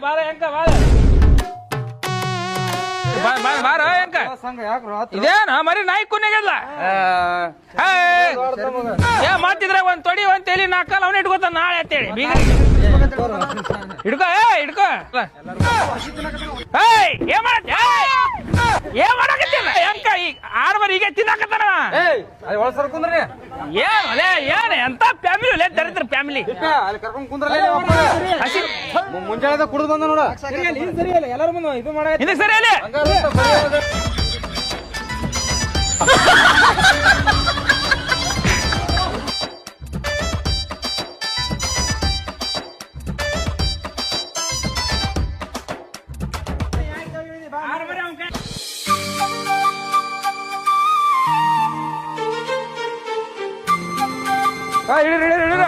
ಬಾರ ಹೆಂಕ ಬಾರ ಹೆಂಕ ಇದೇನ ಮರಿ ನಾಯಿ ಕುನ್ನೆಗೆಲ್ಲ ಮಾಡ್ತಿದ್ರೆ ಒಂದ್ ತೊಡಿ ಒಂದ್ ತೇಲಿ ನಾಲ್ಕಲ್ಲ ಅವನ ಇಟ್ಕೋತ ನಾಳೆ ಅಂತೇಳಿ ಬೀಗ ಹಿಡ್ಕೋ ಹಿಡ್ಕೋ ಏನ್ ಮಾಡತ್ತ ಏನ್ ಮಾಡಕತ್ತಿಲ್ಲ ಹೆಂಕ ಈಗ 6 ಮರಿ ಈಗ ತಿನ್ನಾಕತ್ತಾನ ಏನ್ ಅಲೇ ಏನ್ ಎಂತ ಫ್ಯಾಮಿಲಿ ಅಲ್ಲೇ ದರಿದ್ರ ಫ್ಯಾಮಿಲಿ ಮುಂಜಾನೆ ಕುಡಿದು ಬಂದ ನೋಡ ಸರಿ ಅಲ್ಲ ಎಲ್ಲಾರು ಮುಂದೆ ಇದು ಮಾಡ ಸರಿ ಅಲ್ಲೇ ಹಿಡಿರ